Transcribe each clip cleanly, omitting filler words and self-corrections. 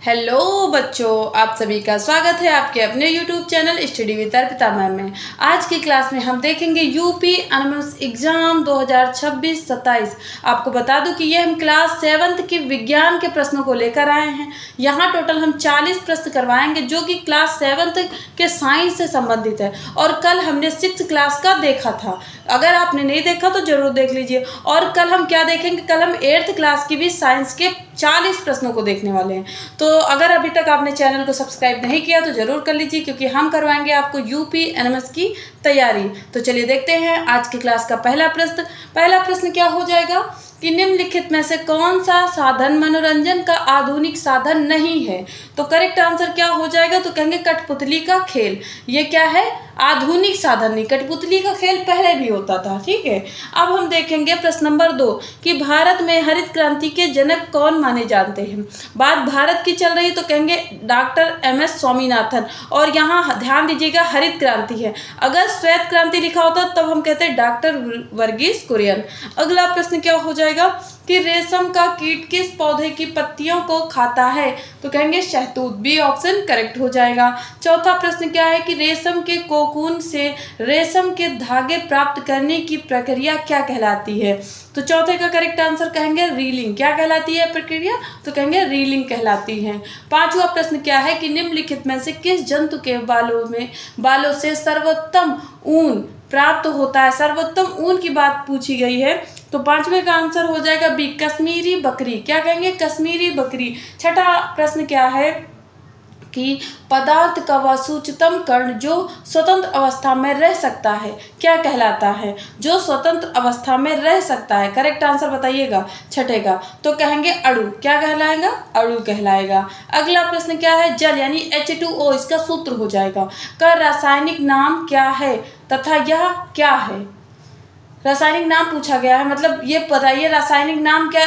Hello बच्चों, आप सभी का स्वागत है आपके अपने YouTube channel study with Arpita ma'am में। आज की क्लास में हम देखेंगे यूपी एनएमएस एग्जाम 2026-27। आपको बता दूं कि ये हम क्लास 7th की विज्ञान के प्रश्नों को लेकर आए हैं। यहाँ टोटल हम 40 प्रश्न करवाएंगे जो कि क्लास 7th के साइंस से संबंधित है। और कल हमने 6th क्लास का देखा था, अगर आपने नहीं देखा तो जरूर देख लीजिए। और कल हम क्या देखेंगे, कल हम 8th क्लास की भी साइंस के 40 प्रश्नों को देखने वाले हैं। तो अगर अभी तक आपने चैनल को सब्सक्राइब नहीं किया तो जरूर कर लीजिए, क्योंकि हम करवाएंगे आपको यूपी एनएमएस की तैयारी। तो चलिए देखते हैं आज की क्लास का पहला प्रश्न क्या हो जाएगा कि निम्नलिखित में से कौन सा साधन मनोरंजन का आधुनिक साधन नहीं है। तो करेक्ट आंसर क्या हो जाएगा, तो कहेंगे कठपुतली का खेल। ये क्या है, आधुनिक साधन नहीं, कठपुतली का खेल पहले भी होता था। ठीक है, अब हम देखेंगे प्रश्न नंबर 2 कि भारत में हरित क्रांति के जनक कौन माने जाते हैं। बात भारत की चल रही तो कहेंगे डॉक्टर एम.एस. स्वामीनाथन। और यहाँ ध्यान दीजिएगा हरित क्रांति है, अगर श्वेत क्रांति लिखा होता तब हम कहते हैं डॉक्टर वर्गीस कुरियन। अगला प्रश्न क्या हो जाएगा कि रेशम का कीट किस पौधे की पत्तियों को खाता है। तो कहेंगे शहतूत। बी ऑप्शन करेक्ट हो जाएगा। चौथा प्रश्न क्या है कि रेशम के कोकून से रेशम के धागे प्राप्त करने की प्रक्रिया क्या कहलाती है। तो चौथे का करेक्ट आंसर कहेंगे रीलिंग। क्या कहलाती है प्रक्रिया, तो कहेंगे रीलिंग कहलाती है। पांचवा प्रश्न क्या है कि निम्नलिखित में से किस जंतु के बालों से सर्वोत्तम ऊन प्राप्त होता है। सर्वोत्तम ऊन की बात पूछी गई है, तो पांचवे का आंसर हो जाएगा बी कश्मीरी बकरी। क्या कहेंगे, कश्मीरी बकरी। छठा प्रश्न क्या है कि पदार्थ का वह सूक्ष्मतम कण जो स्वतंत्र अवस्था में रह सकता है क्या कहलाता है। जो स्वतंत्र अवस्था में रह सकता है, करेक्ट आंसर बताइएगा छठे का, तो कहेंगे अणु। क्या कहलाएगा, अणु कहलाएगा। अगला प्रश्न क्या है, जल यानी H2O इसका सूत्र हो जाएगा। का रासायनिक नाम क्या है तथा यह क्या है। रासायनिक नाम पूछा गया है, मतलब ये बताइए रासायनिक नाम क्या।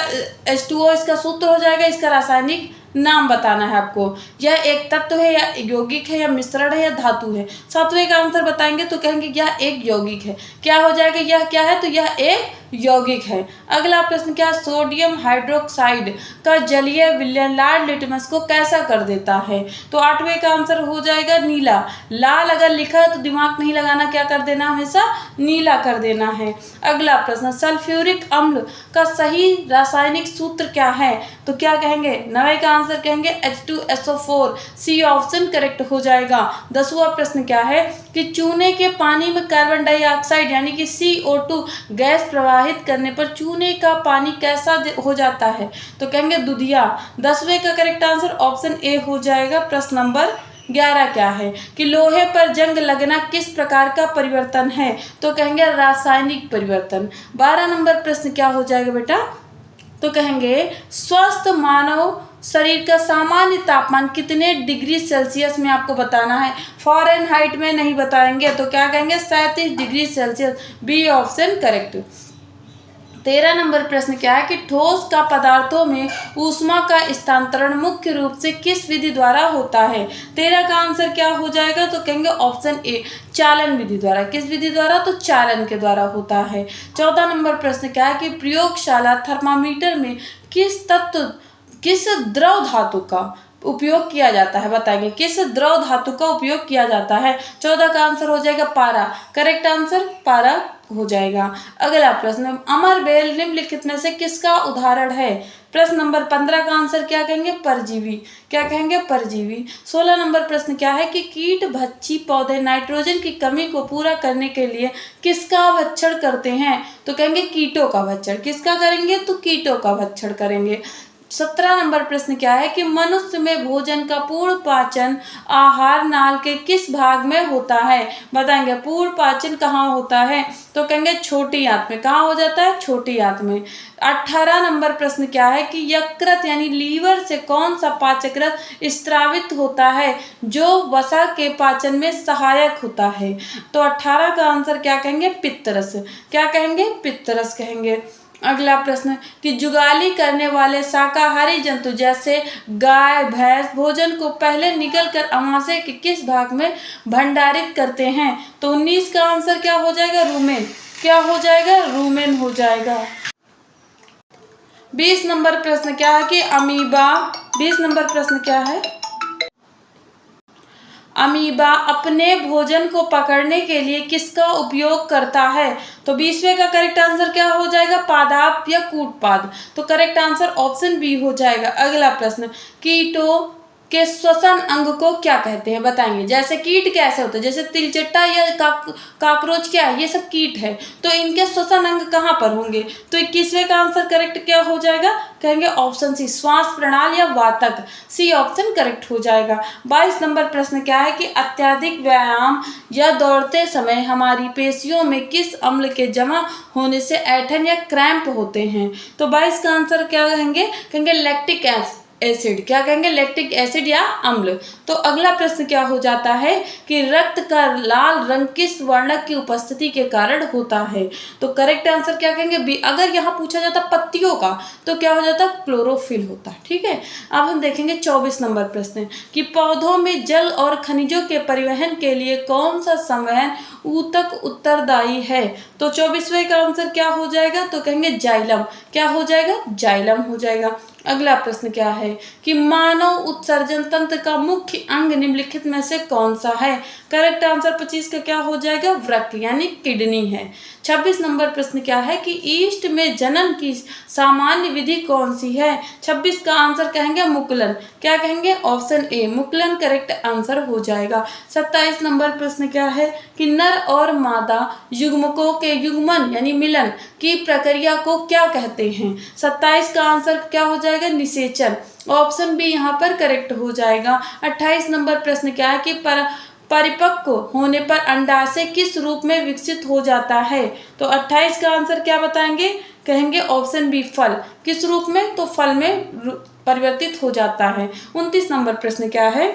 H2O इसका सूत्र हो जाएगा, इसका रासायनिक नाम बताना है आपको। यह एक तत्व है या यौगिक है या मिश्रण है या धातु है। सातवें का आंसर बताएंगे तो कहेंगे यह एक यौगिक है। क्या हो जाएगा, यह क्या है, तो यह एक यौगिक है। अगला प्रश्न क्या, सोडियम हाइड्रोक्साइड का जलीय विलयन लाल लिटमस को कैसा कर देता है। तो आठवें का आंसर हो जाएगा नीला। लाल अगर लिखा है तो दिमाग नहीं लगाना, क्या कर देना, हमेशा नीला कर देना है। अगला प्रश्न, सल्फ्यूरिक अम्ल का सही रासायनिक सूत्र क्या है। तो क्या कहेंगे, 9वें का आंसर कहेंगे H2SO4। सी ऑप्शन करेक्ट हो जाएगा। 10वां प्रश्न क्या है कि चूने के पानी में कार्बन डाइऑक्साइड यानी कि CO2 गैस प्रवाहित करने पर चूने का पानी कैसा हो जाता है। तो कहेंगे दुधिया। 10वें का करेक्ट आंसर ऑप्शन ए हो जाएगा। प्रश्न नंबर 11 क्या है कि लोहे पर जंग लगना किस प्रकार का परिवर्तन है। तो कहेंगे रासायनिक परिवर्तन। 12 नंबर प्रश्न क्या हो जाएगा बेटा, तो कहेंगे स्वस्थ मानव शरीर का सामान्य तापमान कितने डिग्री सेल्सियस में आपको बताना है। फ़ारेनहाइट में नहीं बताएंगे, तो क्या कहेंगे 37 degree Celsius. B option correct. 13 number प्रश्न क्या है कि ठोस का पदार्थों में ऊष्मा का स्थानांतरण मुख्य रूप से किस विधि द्वारा होता है। 13 का आंसर क्या हो जाएगा, तो कहेंगे ऑप्शन ए चालन विधि द्वारा। किस विधि द्वारा, तो चालन के द्वारा होता है। 14 नंबर प्रश्न क्या है कि प्रयोगशाला थर्मामीटर में किस द्रव धातु का उपयोग किया जाता है। बताएंगे किस द्रव धातु का उपयोग किया जाता है। 14 का आंसर हो जाएगा पारा। करेक्ट आंसर पारा हो जाएगा। अगला प्रश्न, अमरबेल निम्नलिखित में से किसका उदाहरण है। प्रश्न नंबर 15 का आंसर क्या कहेंगे, परजीवी। क्या कहेंगे, परजीवी। 16 नंबर प्रश्न क्या है कि कीट भक्षी पौधे नाइट्रोजन की कमी को पूरा करने के लिए किसका भक्षण करते हैं। तो कहेंगे कीटों का भक्षण। किसका करेंगे, तो कीटों का भक्षण करेंगे। 17 नंबर प्रश्न क्या है कि मनुष्य में भोजन का पूर्ण पाचन आहार नाल के किस भाग में होता है। बताएंगे पूर्ण पाचन कहाँ होता है, तो कहेंगे छोटी आंत में। कहाँ हो जाता है, छोटी आंत में। 18 नंबर प्रश्न क्या है कि यकृत यानी लीवर से कौन सा पाचक रस स्त्रावित होता है जो वसा के पाचन में सहायक होता है। तो 18 का आंसर क्या कहेंगे, पित्तरस। क्या कहेंगे, पित्तरस कहेंगे। अगला प्रश्न कि जुगाली करने वाले शाकाहारी जंतु जैसे गाय भैंस भोजन को पहले निगलकर अमाशय के किस भाग में भंडारित करते हैं। तो 19 का आंसर क्या हो जाएगा, रूमेन। क्या हो जाएगा, रूमेन हो जाएगा। 20 नंबर प्रश्न क्या है कि अमीबा 20 नंबर प्रश्न क्या है? अमीबा अपने भोजन को पकड़ने के लिए किसका उपयोग करता है? तो 20वें का करेक्ट आंसर क्या हो जाएगा? पादाप या कूटपाद। तो करेक्ट आंसर ऑप्शन बी हो जाएगा। अगला प्रश्न, कीटों के श्वसन अंग को क्या कहते हैं? बताएंगे। जैसे कीट कैसे होते हैं, जैसे तिलचट्टा या काकरोच क्या है, ये सब कीट है, तो इनके श्वसन अंग कहाँ पर होंगे? तो 21वें का आंसर करेक्ट क्या हो जाएगा? कहेंगे ऑप्शन सी, श्वास प्रणाली या वातक। सी ऑप्शन करेक्ट हो जाएगा। 22 नंबर प्रश्न क्या है कि अत्यधिक व्यायाम या दौड़ते समय हमारी पेशियों में किस अम्ल के जमा होने से ऐंठन या क्रैम्प होते हैं? तो 22 का आंसर क्या कहेंगे? कहेंगे लैक्टिक एसिड। क्या कहेंगे? लैक्टिक एसिड या अम्ल। तो अगला प्रश्न क्या हो जाता है कि रक्त का लाल रंग किस वर्णक की उपस्थिति के कारण होता है? तो करेक्ट आंसर क्या कहेंगे? बी। अगर यहाँ पूछा जाता पत्तियों का तो क्या हो जाता? क्लोरोफिल होता है। ठीक है, अब हम देखेंगे 24 नंबर प्रश्न कि पौधों में जल और खनिजों के परिवहन के लिए कौन सा संवहन ऊतक उत्तरदायी है? तो 24वें का आंसर क्या हो जाएगा? तो कहेंगे जाइलम। क्या हो जाएगा? जाइलम हो जाएगा। अगला प्रश्न क्या है कि मानव उत्सर्जन तंत्र का मुख्य अंग निम्नलिखित में से कौन सा है? करेक्ट आंसर 25 का क्या हो जाएगा? वृक्क यानी किडनी है। 26 नंबर प्रश्न क्या है कि ईस्ट में जनन की सामान्य विधि कौन सी है? 26 का आंसर कहेंगे मुकुलन। क्या कहेंगे? ऑप्शन ए, मुकुलन करेक्ट आंसर हो जाएगा। 27 नंबर प्रश्न क्या है कि नर और मादा युग्मकों के युग्मन यानी मिलन की प्रक्रिया को क्या कहते हैं? 27 का आंसर क्या हो जाएगा? निषेचन। ऑप्शन बी यहाँ पर करेक्ट हो जाएगा। 28 नंबर प्रश्न क्या है कि परिपक्व होने पर अंडाशय किस रूप में विकसित हो जाता है? तो 28 का आंसर क्या बताएंगे? कहेंगे ऑप्शन बी, फल। किस रूप में? तो फल में परिवर्तित हो जाता है। 29 नंबर प्रश्न क्या है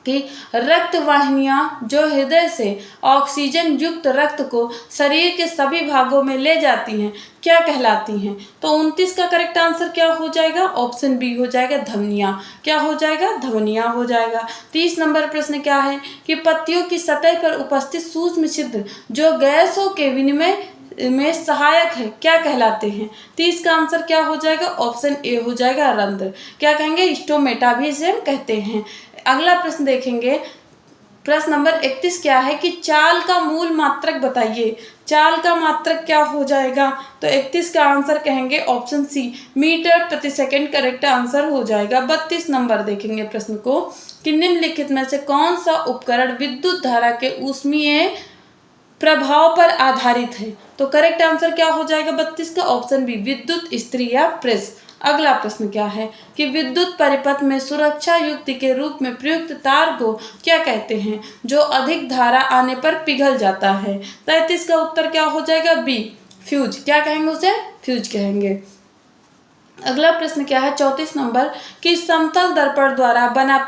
कि रक्त वाहिनियां जो हृदय से ऑक्सीजन युक्त रक्त को शरीर के सभी भागों में ले जाती हैं क्या कहलाती हैं? तो 29 का करेक्ट आंसर क्या हो जाएगा? ऑप्शन बी हो जाएगा, धमनियां। क्या हो जाएगा? धमनियां हो जाएगा। 30 नंबर प्रश्न क्या है कि पत्तियों की सतह पर उपस्थित सूक्ष्म छिद्र जो गैसों के विनिमय में सहायक है क्या कहलाते हैं? 30 का आंसर क्या हो जाएगा? ऑप्शन ए हो जाएगा, रंध्र। क्या कहेंगे? स्टोमेटा भी इसे हम कहते हैं। अगला प्रश्न देखेंगे, प्रश्न नंबर 31 क्या है कि चाल का मूल मात्रक बताइए। चाल का मात्रक क्या हो जाएगा? तो 31 का आंसर कहेंगे ऑप्शन सी, मीटर प्रति सेकंड करेक्ट आंसर हो जाएगा। 32 नंबर देखेंगे प्रश्न को कि निम्नलिखित में से कौन सा उपकरण विद्युत धारा के ऊष्मीय प्रभाव पर आधारित है? तो करेक्ट आंसर क्या हो जाएगा 32 का? ऑप्शन बी, विद्युत इस्त्री या प्रेस। अगला प्रश्न क्या है कि विद्युत परिपथ में सुरक्षा युक्ति के रूप में प्रयुक्त तार को क्या कहते हैं जो अधिक धारा आने पर पिघल जाता है? 33 का उत्तर क्या हो जाएगा? B, fuse. क्या कहेंगे उसे? फ्यूज कहेंगे। अगला प्रश्न क्या है 34 नंबर कि समतल दर्पण द्वारा बना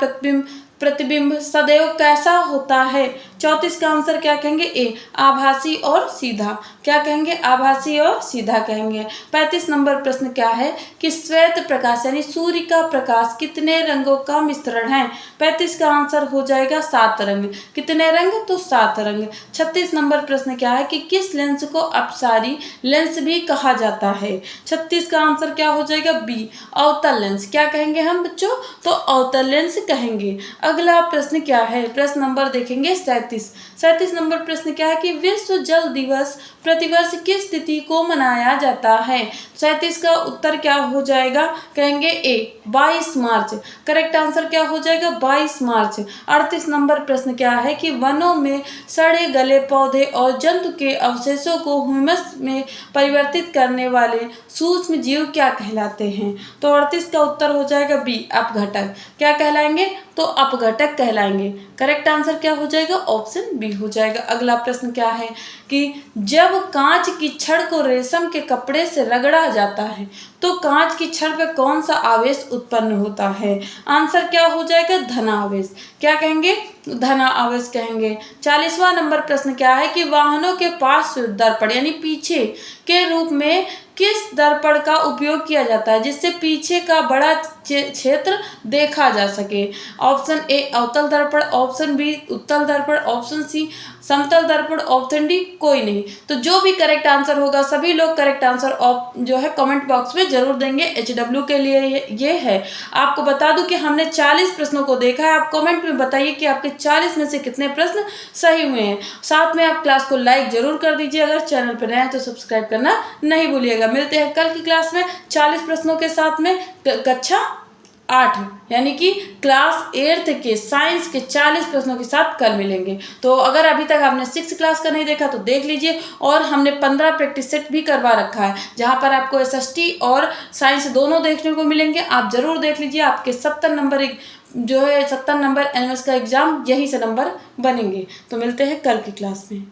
प्रतिबिंब सदैव कैसा होता है? 34 का आंसर क्या कहेंगे? ए, आभासी और सीधा। क्या कहेंगे? आभासी और सीधा कहेंगे। 35 नंबर प्रश्न क्या है कि श्वेत प्रकाश यानी सूर्य का प्रकाश कितने रंगों का मिश्रण है? 35 का आंसर हो जाएगा 7 रंग। कितने रंग? तो 7 रंग। 36 नंबर प्रश्न क्या है कि किस लेंस को अपसारी लेंस भी कहा जाता है? 36 का आंसर क्या हो जाएगा? बी, अवतल लेंस। क्या कहेंगे हम बच्चों? तो अवतल लेंस कहेंगे। अगला प्रश्न क्या है? प्रश्न नंबर देखेंगे 37 नंबर प्रश्न क्या है कि विश्व जल दिवस प्रतिवर्ष किस तिथि को मनाया जाता है? 37 का उत्तर क्या हो जाएगा? कहेंगे ए, 22 मार्च। करेक्ट आंसर क्या हो जाएगा? 22 मार्च। 38 नंबर प्रश्न क्या है कि वनों में सड़े गले पौधे और जंतु के अवशेषों को ह्यूमस में परिवर्तित करने वाले सूक्ष्म जीव क्या कहलाते हैं? तो 38 का उत्तर हो जाएगा बी, अपघटक। क्या कहलाएंगे? तो अपघटक कहलाएंगे। करेक्ट आंसर क्या हो जाएगा? ऑप्शन बी हो जाएगा। अगला प्रश्न क्या है कि जब कांच की छड़ को रेशम के कपड़े से रगड़ा जाता है तो कांच की छड़ पर कौन सा आवेश उत्पन्न होता है? आंसर क्या हो जाएगा? धनावेश। क्या कहेंगे? धना आवेश कहेंगे। 40वां नंबर प्रश्न क्या है कि वाहनों के पास दर्पण यानी पीछे के रूप में किस दर्पण का उपयोग किया जाता है जिससे पीछे का बड़ा क्षेत्र देखा जा सके। ऑप्शन ए अवतल दर्पण, ऑप्शन बी उत्तल दर्पण, ऑप्शन सी समतल दर्पण, ऑप्शन डी कोई नहीं। तो जो भी करेक्ट आंसर होगा सभी लोग करेक्ट आंसर जो है कमेंट बॉक्स में जरूर देंगे। HW के लिए ये है। आपको बता दूं कि हमने 40 प्रश्नों को देखा है। आप कमेंट में बताइए कि आपके 40 में से कितने प्रश्न सही हुए हैं। साथ में आप क्लास को लाइक जरूर कर दीजिए। अगर चैनल पर नए हैं तो सब्सक्राइब करना नहीं भूलिएगा। मिलते हैं कल की क्लास में 40 प्रश्नों के साथ में। कक्षा 8 यानी कि क्लास 8 के साइंस के 40 प्रश्नों के साथ कल मिलेंगे। तो अगर अभी तक आपने 6 क्लास का नहीं देखा तो देख लीजिए। और हमने 15 प्रैक्टिस सेट भी करवा रखा है जहां पर आपको SST और साइंस दोनों देखने को मिलेंगे। आप जरूर देख लीजिए। आपके 70 नंबर जो है 70 नंबर एनिमल्स का एग्जाम यहीं से नंबर बनेंगे। तो मिलते हैं कल की क्लास में।